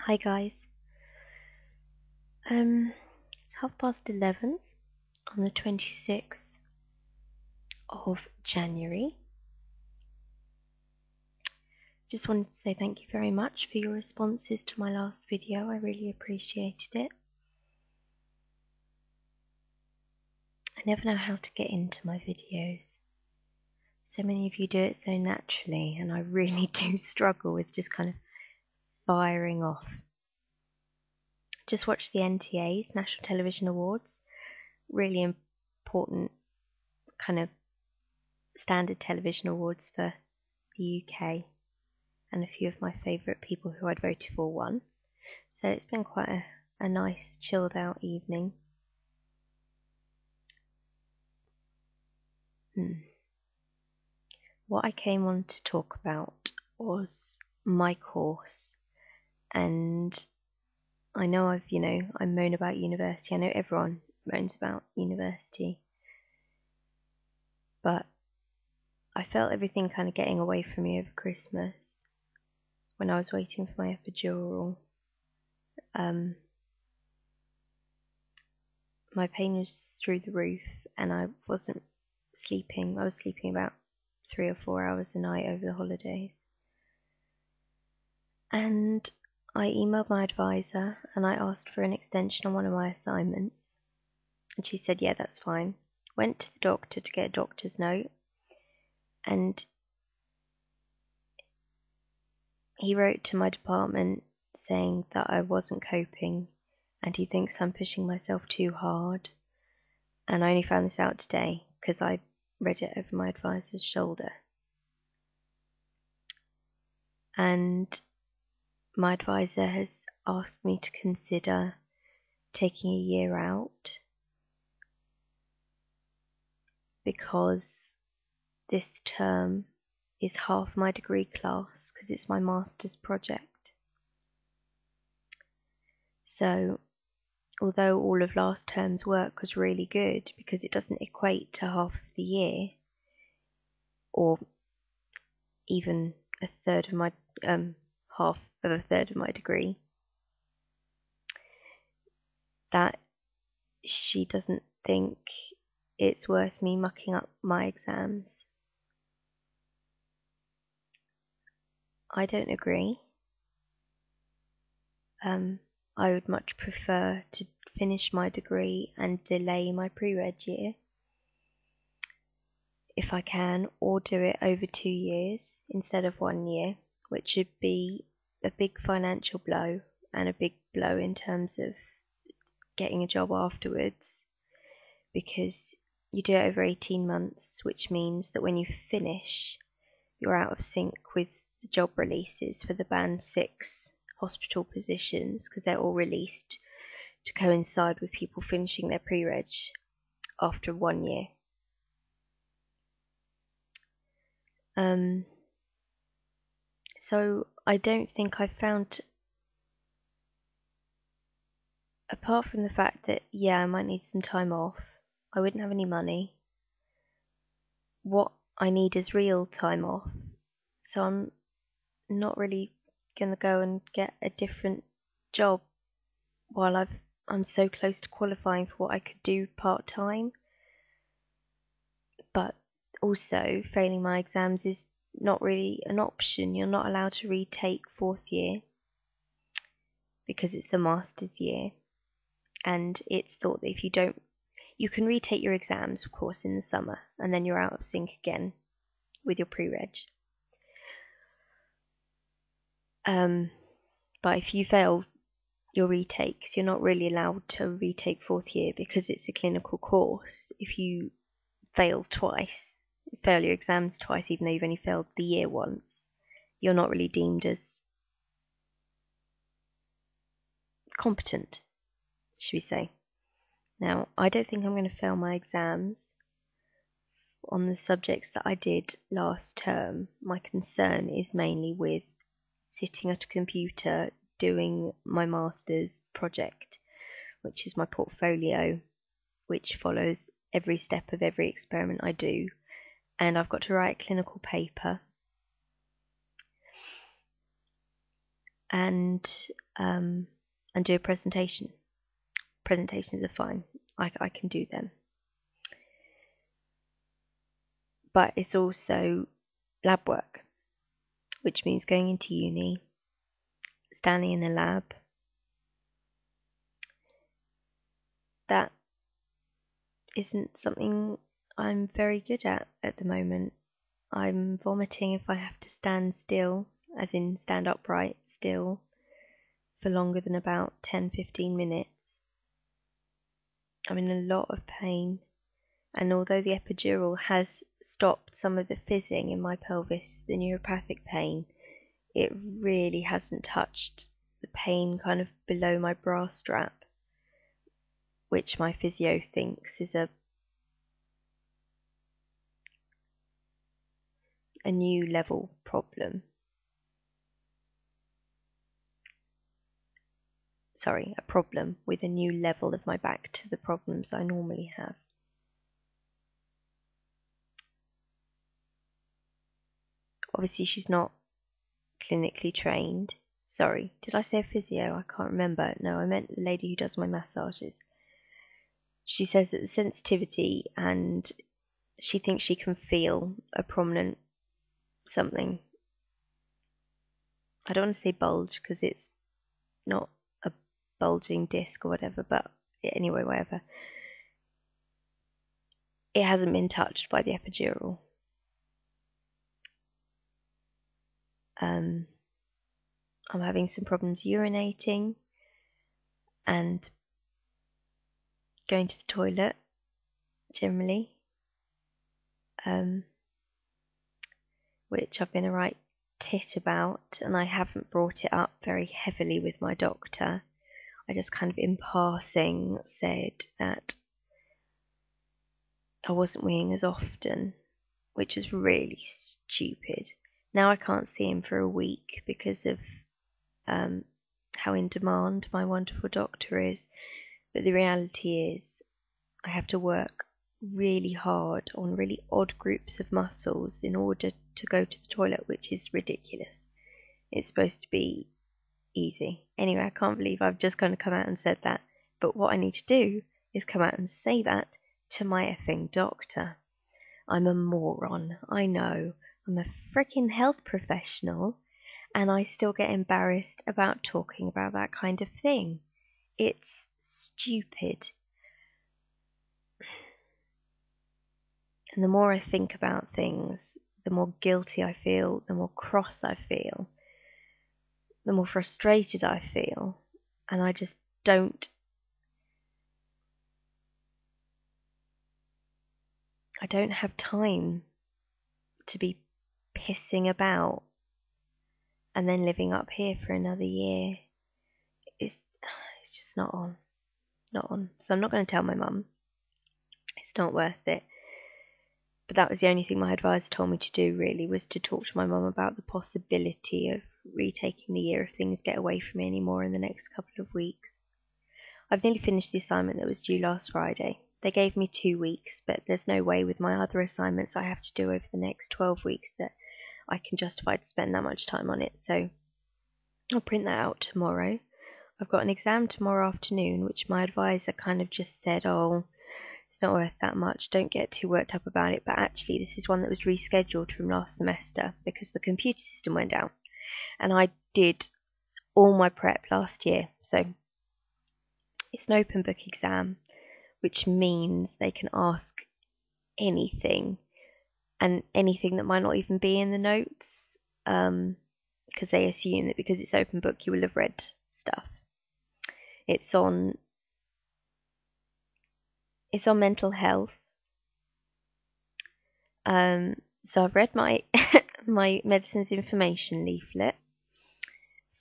Hi guys. It's 11:30 on the 26th of January. Just wanted to say thank you very much for your responses to my last video. I really appreciated it. I never know how to get into my videos. So many of you do it so naturally, and I really do struggle with just kind of firing off. Just watched the NTAs, National Television Awards. Really important kind of standard television awards for the UK, and a few of my favourite people who I'd voted for won. So it's been quite a nice chilled out evening. What I came on to talk about was my course, and I know I moan about university. I know everyone moans about university, but I felt everything kind of getting away from me over Christmas when I was waiting for my epidural. My pain was through the roof, and I wasn't sleeping. I was sleeping about 3 or 4 hours a night over the holidays. And I emailed my advisor and I asked for an extension on one of my assignments. And she said, yeah, that's fine. Went to the doctor to get a doctor's note, and he wrote to my department saying that I wasn't coping and he thinks I'm pushing myself too hard. And I only found this out today because I read it over my advisor's shoulder. And my advisor has asked me to consider taking a year out because this term is half my degree class because it's my master's project. So although all of last term's work was really good because it doesn't equate to half of the year or even a third of my half of a third of my degree, that she doesn't think it's worth me mucking up my exams. I don't agree. I would much prefer to finish my degree and delay my pre-reg year if I can, or do it over 2 years instead of 1 year, which would be a big financial blow and a big blow in terms of getting a job afterwards, because you do it over 18 months, which means that when you finish, you're out of sync with the job releases for the Band 6 hospital positions, because they're all released to coincide with people finishing their pre-reg after 1 year. So I don't think I found, apart from the fact that, yeah, I might need some time off, I wouldn't have any money. What I need is real time off. So I'm not really going to go and get a different job while I'm so close to qualifying for what I could do part-time. But also, failing my exams is not really an option. You're not allowed to retake 4th year because it's the master's year, and it's thought that if you don't, you can retake your exams, of course, in the summer, and then you're out of sync again with your pre-reg. But if you fail your retakes, you're not really allowed to retake 4th year because it's a clinical course. If you fail your exams twice, even though you've only failed the year once, you're not really deemed as competent, should we say. Now, I don't think I'm going to fail my exams on the subjects that I did last term. My concern is mainly with sitting at a computer doing my master's project, which is my portfolio, which follows every step of every experiment I do, and I've got to write a clinical paper, and do a presentation. Presentations are fine. I can do them. But it's also lab work, which means going into uni, standing in a lab. That isn't something I'm very good at the moment. I'm vomiting if I have to stand still, as in stand upright still, for longer than about 10-15 minutes. I'm in a lot of pain, and although the epidural has stopped some of the fizzing in my pelvis, the neuropathic pain, it really hasn't touched the pain kind of below my bra strap, which my physio thinks is a new level problem. Sorry, a problem with a new level of my back to the problems I normally have. Obviously, she's not clinically trained. Sorry, did I say a physio? I can't remember. No, I meant the lady who does my massages. She says that the sensitivity, and she thinks she can feel a prominent something. I don't want to say bulge because it's not a bulging disc or whatever, but anyway, whatever. It hasn't been touched by the epidural. I'm having some problems urinating and going to the toilet generally, which I've been a right tit about, and I haven't brought it up very heavily with my doctor. I just kind of in passing said that I wasn't weeing as often, which is really stupid. Now I can't see him for a week because of how in demand my wonderful doctor is. But the reality is I have to work really hard on really odd groups of muscles in order to go to the toilet, which is ridiculous. It's supposed to be easy. Anyway, I can't believe I've just kind of come out and said that. But what I need to do is come out and say that to my effing doctor. I'm a moron, I know. I'm a freaking health professional, and I still get embarrassed about talking about that kind of thing. It's stupid. And the more I think about things, the more guilty I feel, the more cross I feel, the more frustrated I feel, and I just don't have time to be pissing about and then living up here for another year. It's just not on. So I'm not going to tell my mum. It's not worth it. But that was the only thing my advisor told me to do, really, was to talk to my mum about the possibility of retaking the year if things get away from me anymore in the next couple of weeks. I've nearly finished the assignment that was due last Friday. They gave me 2 weeks, but there's no way with my other assignments I have to do over the next 12 weeks that I can justify to spend that much time on it. So I'll print that out tomorrow. I've got an exam tomorrow afternoon, which my advisor kind of just said, oh, it's not worth that much, don't get too worked up about it. But actually, this is one that was rescheduled from last semester because the computer system went down. And I did all my prep last year. So it's an open book exam, which means they can ask anything, and anything that might not even be in the notes, because they assume that because it's open book you will have read stuff. It's on mental health. So I've read my my medicines information leaflet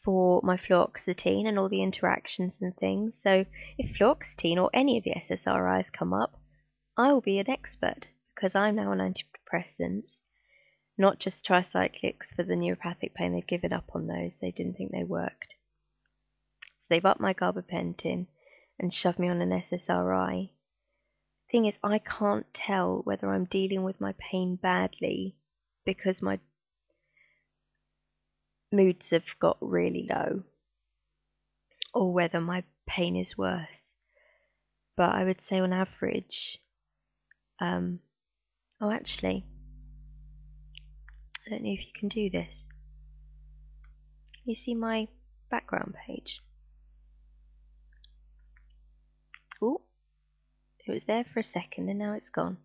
for my fluoxetine and all the interactions and things. So if fluoxetine or any of the SSRIs come up, I will be an expert because I'm now on antidepressants, not just tricyclics for the neuropathic pain. They've given up on those. They didn't think they worked. So they've upped my gabapentin and shoved me on an SSRI. Thing is, I can't tell whether I'm dealing with my pain badly because moods have got really low or whether my pain is worse. But I would say on average, actually, I don't know if you can do this. You see my background page? Oh, it was there for a second and now it's gone.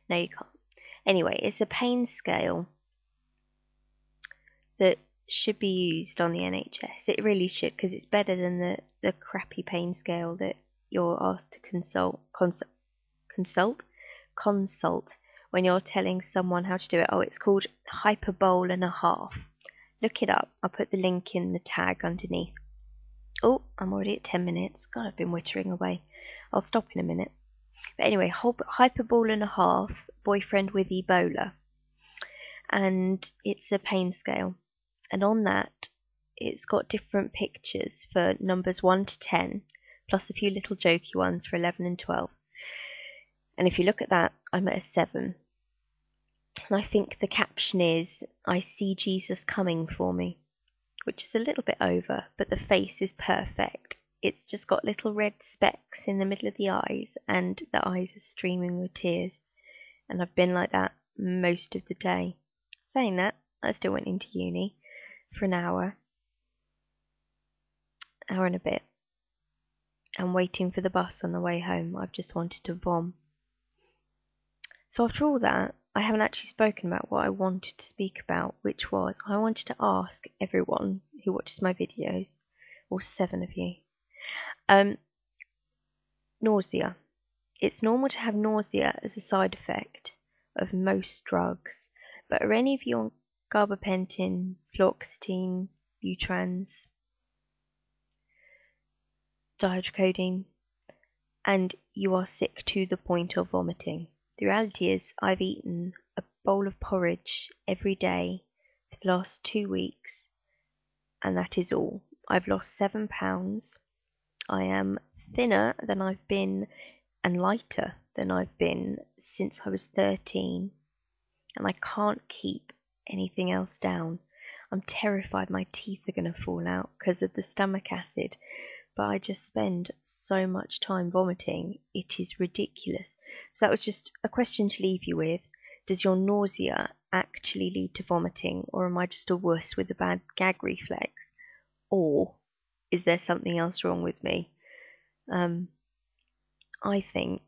No, you can't. Anyway, it's a pain scale that should be used on the NHS. It really should, because it's better than the crappy pain scale that you're asked to consult when you're telling someone how to do it. Oh, it's called hyperbole and a half. Look it up. I'll put the link in the tag underneath. Oh, I'm already at 10 minutes. God, I've been wittering away. I'll stop in a minute. But anyway, hyperbole and a half, boyfriend with Ebola. And it's a pain scale. And on that, it's got different pictures for numbers 1 to 10, plus a few little jokey ones for 11 and 12. And if you look at that, I'm at a 7. And I think the caption is, I see Jesus coming for me, which is a little bit over, but the face is perfect. It's just got little red specks in the middle of the eyes, and the eyes are streaming with tears. And I've been like that most of the day. Saying that, I still went into uni for an hour and a bit, and waiting for the bus on the way home. I've just wanted to vom. So after all that, I haven't actually spoken about what I wanted to speak about, which was I wanted to ask everyone who watches my videos, all 7 of you, nausea. It's normal to have nausea as a side effect of most drugs, but are any of you on gabapentin, fluoxetine, Butrans, dihydrocodeine, and you are sick to the point of vomiting? The reality is I've eaten a bowl of porridge every day for the last 2 weeks, and that is all. I've lost 7 pounds. I am thinner than I've been and lighter than I've been since I was 13, and I can't keep anything else down. I'm terrified my teeth are going to fall out because of the stomach acid, but I just spend so much time vomiting, it is ridiculous. So that was just a question to leave you with. Does your nausea actually lead to vomiting, or am I just a wuss with a bad gag reflex? Or is there something else wrong with me? I think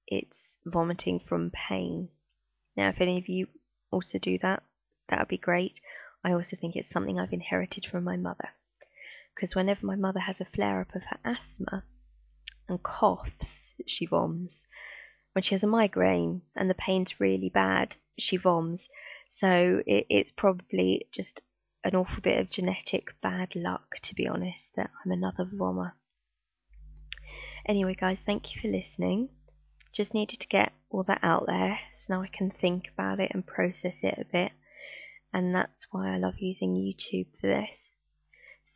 it's vomiting from pain. Now, if any of you also do that, that would be great. I also think it's something I've inherited from my mother, because whenever my mother has a flare-up of her asthma and coughs, she voms. When she has a migraine and the pain's really bad, she voms. So it's probably just an awful bit of genetic bad luck, to be honest, that I'm another vommer. Anyway, guys, thank you for listening. Just needed to get all that out there, so now I can think about it and process it a bit. And that's why I love using YouTube for this.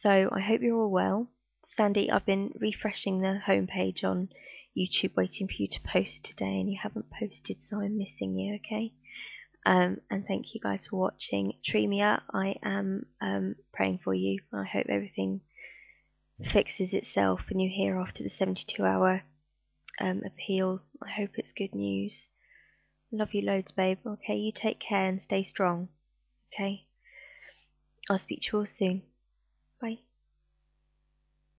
So I hope you're all well. Sandy, I've been refreshing the homepage on YouTube, waiting for you to post today, and you haven't posted, so I'm missing you, okay? And thank you guys for watching. Tremia, I am praying for you. I hope everything fixes itself and you're here after the 72-hour appeal. I hope it's good news. Love you loads, babe. Okay, you take care and stay strong. Okay? I'll speak to you all soon. Bye.